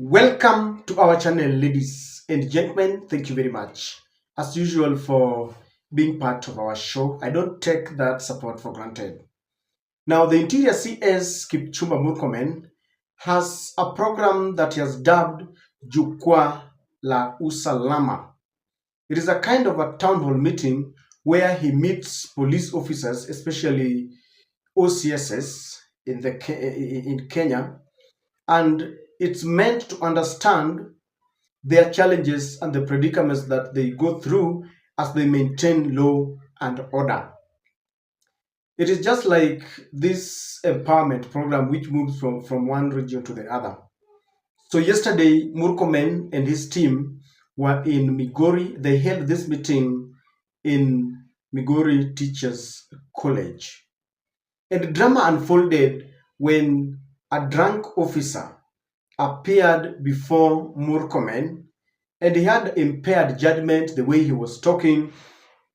Welcome to our channel, ladies and gentlemen. Thank you very much, as usual, for being part of our show. I don't take that support for granted. Now, the Interior CS Kipchumba Murkomen has a program that he has dubbed Jukwaa la Usalama. It is a kind of a town hall meeting where he meets police officers, especially OCSs in Kenya, and it's meant to understand their challenges and the predicaments that they go through as they maintain law and order. It is just like this empowerment program which moves from one region to the other. So yesterday, Murkomen and his team were in Migori. They held this meeting in Migori Teachers College. And the drama unfolded when a drunk officer appeared before Murkomen, and he had impaired judgment the way he was talking.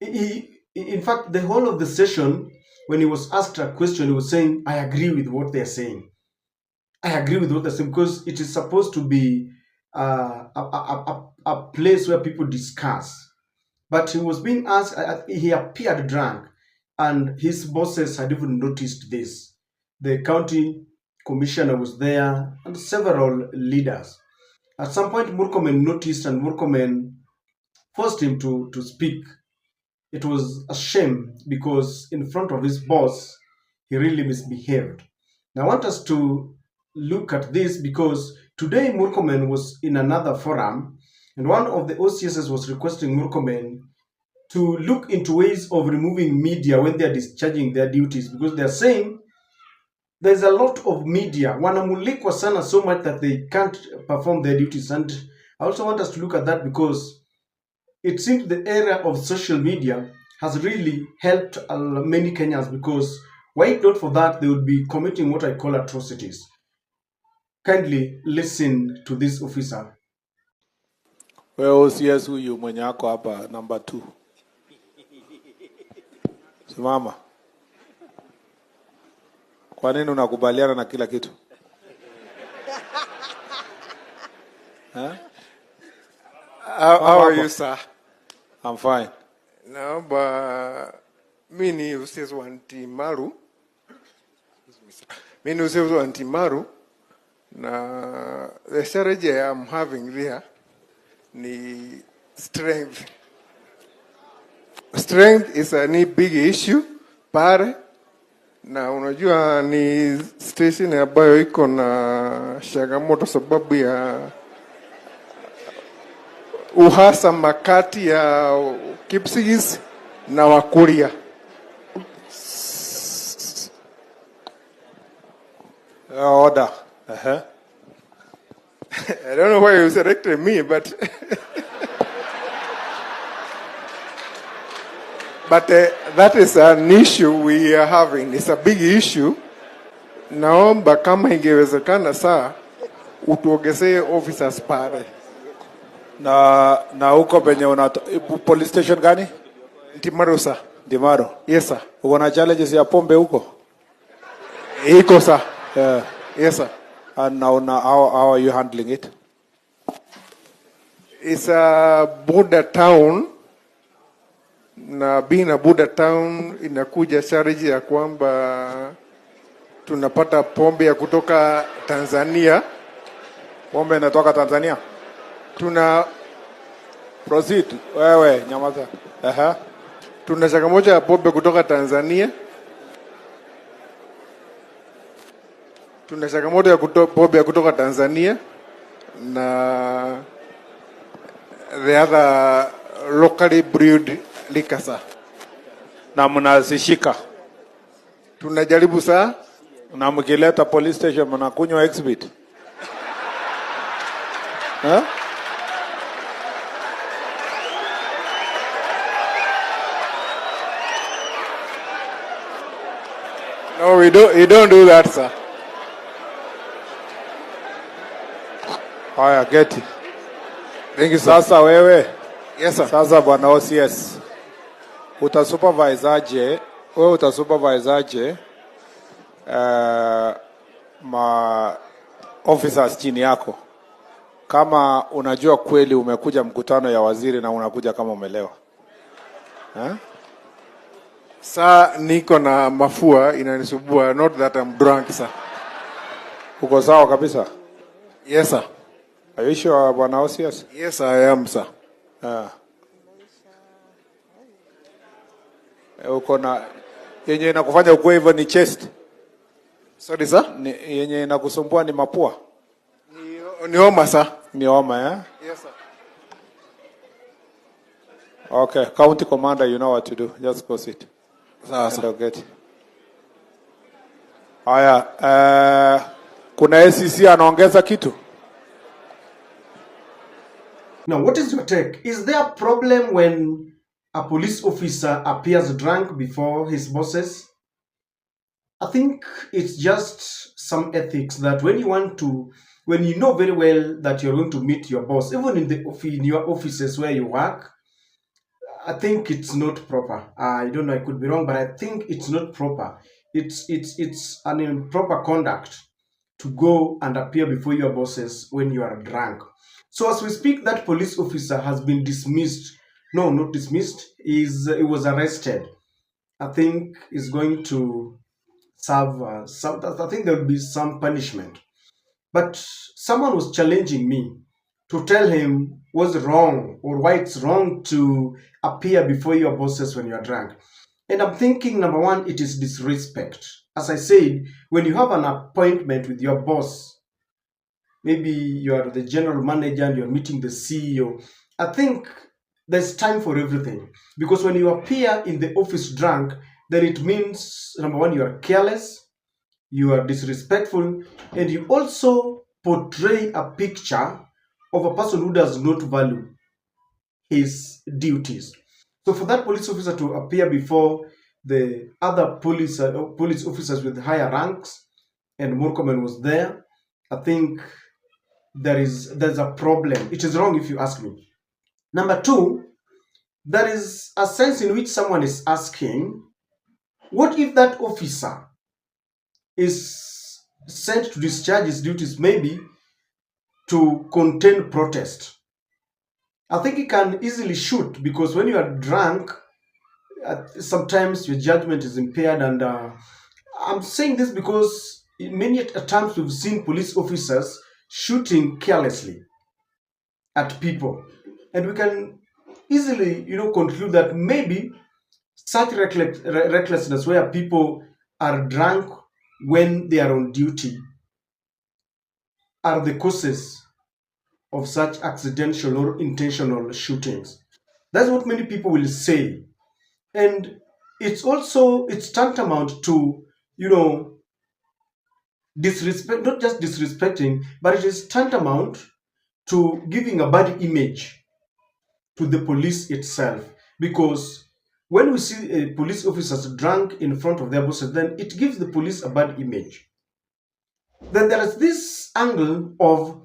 In fact, the whole of the session, when he was asked a question, he was saying, I agree with what they're saying. I agree with what they're saying, because it is supposed to be a place where people discuss. But he was being asked, he appeared drunk, and his bosses had even noticed this. The county commissioner was there and several leaders. At some point, Murkomen noticed, and Murkomen forced him to speak. It was a shame because in front of his boss, he really misbehaved. Now, I want us to look at this because today Murkomen was in another forum, and one of the OCSs was requesting Murkomen to look into ways of removing media when they are discharging their duties, because they're saying there's a lot of media wanamulikwa sana so much that they can't perform their duties. And I also want us to look at that because it seems the era of social media has really helped many Kenyans, because were it not for that, they would be committing what I call atrocities. Kindly listen to this officer. Well, OCS huyu mwenye ako hapa number 2. Simama. Kwa nini unakubaliana na kila kitu? Huh? How are you, sir? I'm fine. No, but mini uses one timaru. Mini uses one timaru. Na the strategy I'm having there ni strength. Strength is a big issue pare. Na unajua ni station ambayo iko na changamoto sababu ya uhasama kati ya Kipsigis na Wakuria. Order. I don't know why you selected me, but but that is an issue we are having. It's a big issue. Naomba kama ingewezekana saa utuongezee officers pale. Na huko penye police station gani? Ntimaro sir. Ntimaro? Yes sir. Uko na challenges ya pombe huko? Iko sir. Yeah. Yes sir. And now how are you handling it? It's a border town. Na being a border town inakuja strategy ya kwamba tunapata pombe ya kutoka Tanzania. Pombe inatoka Tanzania? Proceed. Wewe nyamaza. Tuna changamoto ya pombe kutoka Tanzania. Tuna changamoto ya pombe kutoka Tanzania na the other locally brewed liquors. Na mnazishika? Tunajaribu saa. Na mkileta police station mnakunywa exhibit? Huh? No, you don't do that, sir. Haya, get it. Thank you, sir. Sasa wewe? Yes, sir. Sasa bwana OCS. Utasupervise aje ma officers chini yako? kama unajua kweli umekuja mkutano ya waziri na unakuja kama umelewa. Saa niko na mafua inanisubua, not that I'm drunk, sir. Uko sawa kabisa? Yes, sir. Are you sure, Bwana OCS? Yes, I am, sir. Uko na yenye inakufanya ukue hivyo ni chest? Sorry, sir? Yenye inakusumbua ni mapua? Ni homa, sir. Ni homa, Yes, sir. Okay, county commander, you know what to do. Just go sit. Sir. Get. Haya, kuna SEC anaongeza kitu? Now, what is your take? Is there a problem when a police officer appears drunk before his bosses? I think it's just some ethics that when you know very well that you're going to meet your boss, even in your offices where you work, I think it's not proper. I don't know, I could be wrong, but I think it's not proper. It's an improper conduct to go and appear before your bosses when you are drunk. So as we speak, that police officer has been dismissed. No, not dismissed. He was arrested. I think is going to serve I think there will be some punishment. But someone was challenging me to tell him what's wrong or why it's wrong to appear before your bosses when you're drunk. And I'm thinking, number one, it is disrespect. As I said, when you have an appointment with your boss, maybe you are the general manager and you're meeting the CEO, I think there's time for everything. Because when you appear in the office drunk, then it means, number one, you are careless, you are disrespectful, and you also portray a picture of a person who does not value his duties. So for that police officer to appear before the other police officers with higher ranks, and Murkomen was there, I think there's a problem. It is wrong if you ask me. Number two, there is a sense in which someone is asking, what if that officer is sent to discharge his duties, maybe to contain protest? I think he can easily shoot, because when you are drunk, sometimes your judgment is impaired. And I'm saying this because many times we've seen police officers shooting carelessly at people, and we can easily conclude that maybe such recklessness where people are drunk when they are on duty are the causes of such accidental or intentional shootings. That's what many people will say. And it's tantamount to disrespect, not just disrespecting, but it is tantamount to giving a bad image to the police itself. Because when we see police officers drunk in front of their bosses, then it gives the police a bad image. Then there is this angle of,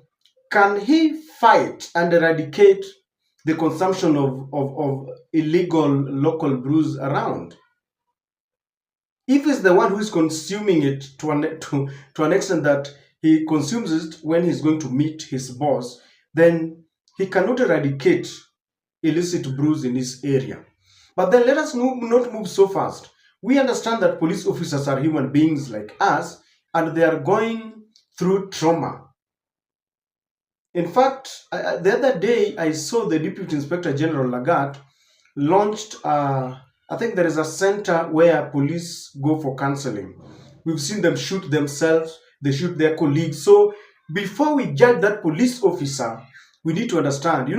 can he fight and eradicate the consumption of illegal local brews around? If he's the one who is consuming it to an extent that he consumes it when he's going to meet his boss, then he cannot eradicate illicit brews in his area. But then let us not move so fast. We understand that police officers are human beings like us, and they are going through trauma. In fact, the other day I saw the Deputy Inspector General Lagat launched, I think there is a center where police go for counseling. We've seen them shoot themselves, they shoot their colleagues. So before we judge that police officer, we need to understand,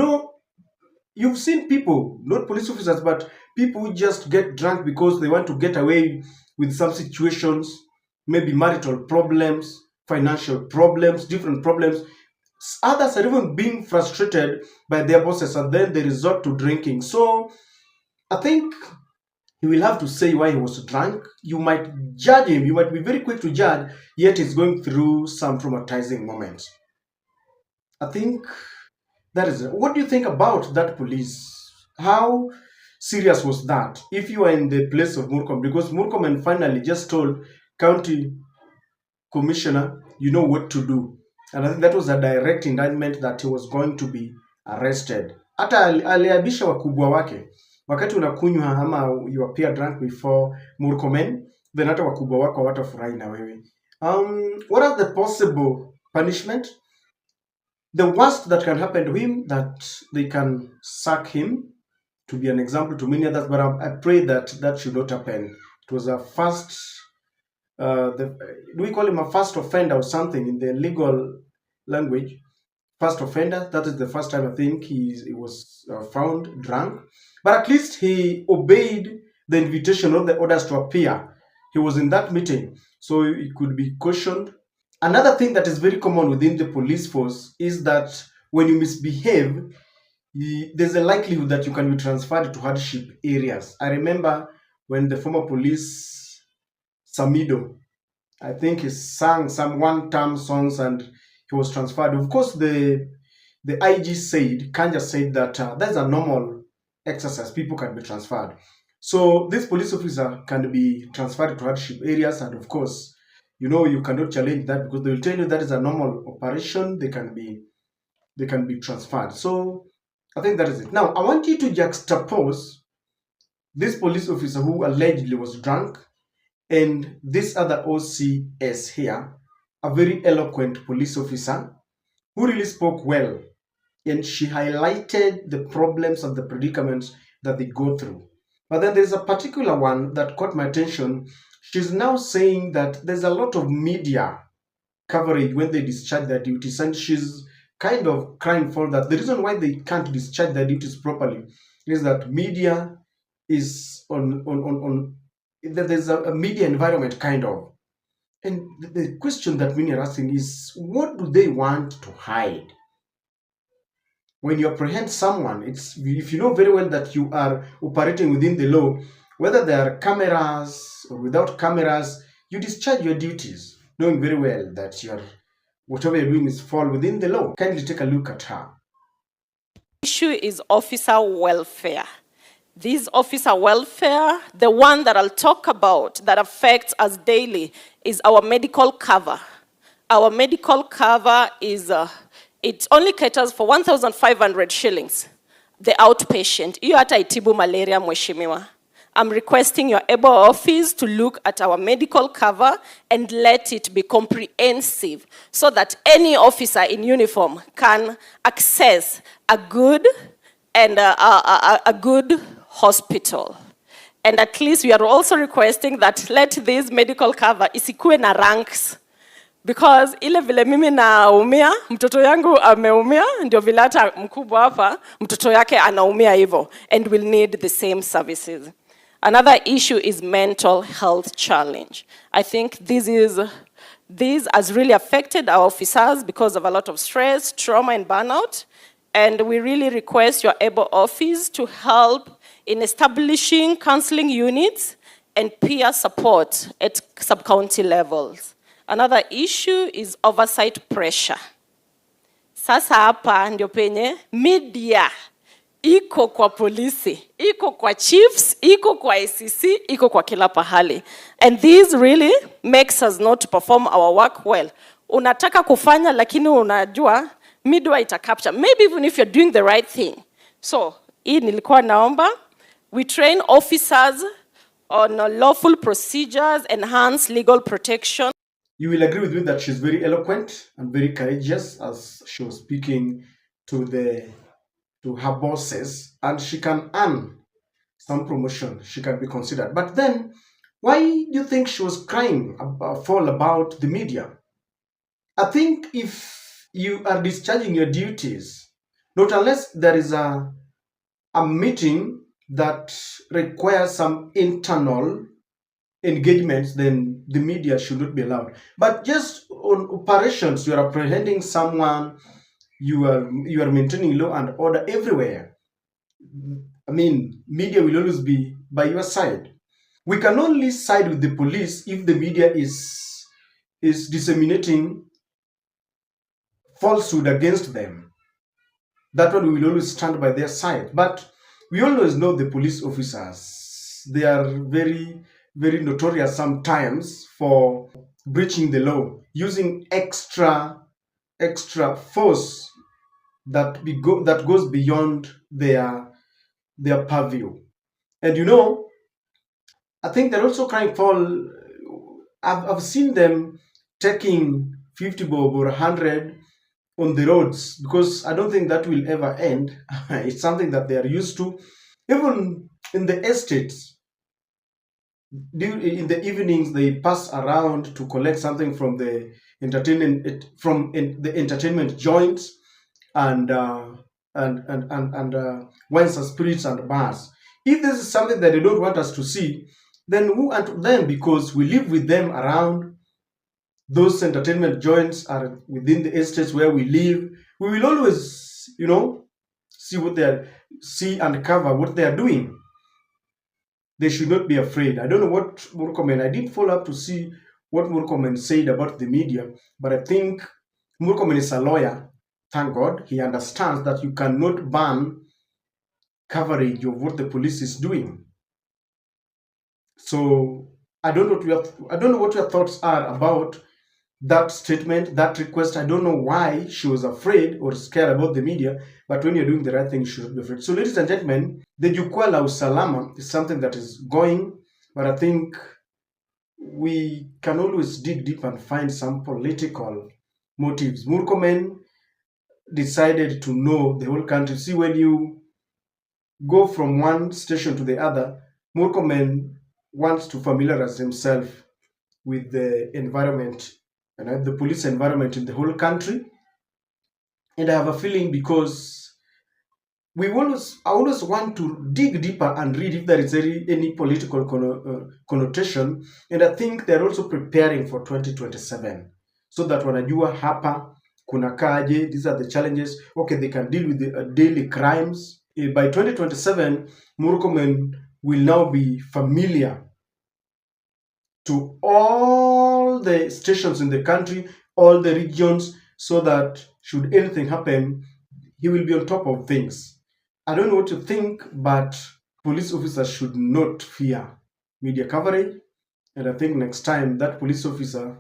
you've seen people, not police officers, but people who just get drunk because they want to get away with some situations, maybe marital problems, financial problems, different problems. Others are even being frustrated by their bosses, and then they resort to drinking. So I think he will have to say why he was drunk. You might judge him, you might be very quick to judge, yet he's going through some traumatizing moments. I think that is it. What do you think about that police? How serious was that? If you are in the place of Murkomen, because Murkomen finally just told county commissioner, you know what to do. and I think that was a direct indictment that he was going to be arrested. Hata aliabisha wakubwa wake, wakati unakunywa ama you appear drunk before Murkomen, then hata wakubwa wako hawatafurahi na wewe. What are the possible punishment? The worst that can happen to him, that they can sack him to be an example to many others, but I pray that that should not happen. It was a first, do we call him a first offender or something in the legal language? First offender, that is the first time I think he was found drunk. But at least he obeyed the invitation of the orders to appear. He was in that meeting, so he could be cautioned. Another thing that is very common within the police force is that when you misbehave, there's a likelihood that you can be transferred to hardship areas. I remember when the former police Samido, I think he sang some one-time songs and he was transferred. Of course, the IG said, Kanja said that that's a normal exercise. People can be transferred. So this police officer can be transferred to hardship areas, and of course, you cannot challenge that because they will tell you that is a normal operation. They can be transferred. So I think that is it. Now I want you to juxtapose this police officer who allegedly was drunk and this other OCS here, a very eloquent police officer who really spoke well, and she highlighted the problems and the predicaments that they go through. But then there's a particular one that caught my attention. She's now saying that there's a lot of media coverage when they discharge their duties, and she's kind of crying for that. The reason why they can't discharge their duties properly is that media is on there's a media environment kind of. And the question that many are asking is, what do they want to hide? When you apprehend someone, it's if you know very well that you are operating within the law, whether there are cameras or without cameras, you discharge your duties, knowing very well that whatever you're doing is fall within the law. Kindly take a look at her. Issue is officer welfare. This officer welfare, the one that I'll talk about that affects us daily, is our medical cover. Our medical cover is, it only caters for 1,500 shillings, the outpatient. Iyo hata itibu malaria mheshimiwa. I'm requesting your able office to look at our medical cover and let it be comprehensive so that any officer in uniform can access a good and a good hospital. And at least we are also requesting that let this medical cover isikue na ranks. Because ile vile mimi naumia, mtoto yangu ameumia, ndio vile hata mkubwa hapa, mtoto yake anaumia hivyo, and will need the same services. Another issue is mental health challenge. I think this has really affected our officers because of a lot of stress, trauma, and burnout. And we really request your able office to help in establishing counseling units and peer support at sub-county levels. Another issue is oversight pressure. Sasa hapa ndio penye media iko kwa polisi, iko kwa chiefs, iko kwa ICC, iko kwa kila pahali. And this really makes us not perform our work well. Unataka kufanya lakini unajua media ita capture. Maybe even if you're doing the right thing. So, hii nilikuwa naomba, we train officers on lawful procedures, enhance legal protection. You will agree with me that she's very eloquent and very courageous as she was speaking to her bosses, and she can earn some promotion. She can be considered. But then, why do you think she was crying about the media? I think if you are discharging your duties, not unless there is a meeting that requires some internal engagements, then the media should not be allowed. But just on operations, you are apprehending someone, you are maintaining law and order everywhere. I mean, media will always be by your side. We can only side with the police if the media is disseminating falsehood against them. That one we will always stand by their side. But we always know the police officers, they are very, very notorious sometimes for breaching the law, using extra extra force that that goes beyond their purview. And I think they're also crying foul. I've seen them taking 50 bob or 100 on the roads, because I don't think that will ever end. It's something that they are used to. Even in the estates, in the evenings, they pass around to collect something from the entertainment joints and wines and spirits and bars. If this is something that they don't want us to see, then who unto them? Because we live with them around. Those entertainment joints are within the estates where we live. We will always, see and cover what they are doing. They should not be afraid. I don't know what Murkomen, I didn't follow up to see what Murkomen said about the media, but I think Murkomen is a lawyer. Thank God he understands that you cannot ban coverage of what the police is doing. So I don't know what your thoughts are about that statement, that request. I don't know why she was afraid or scared about the media, but when you're doing the right thing, you shouldn't be afraid. So, ladies and gentlemen, the Jukwaa la Usalama is something that is going, but I think we can always dig deep and find some political motives. Murkomen decided to know the whole country. See, when you go from one station to the other, Murkomen wants to familiarize himself with the environment and the police environment in the whole country. And I have a feeling, because I always want to dig deeper and read if there is any political connotation. And I think they're also preparing for 2027, so that wanajua hapa kuna kaje, these are the challenges. Okay, they can deal with the daily crimes. By 2027, Murkomen will now be familiar to all the stations in the country, all the regions, so that should anything happen, he will be on top of things. I don't know what you think, but police officers should not fear media coverage. And I think next time that police officer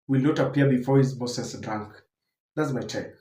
will not appear before his bosses drunk. That's my take.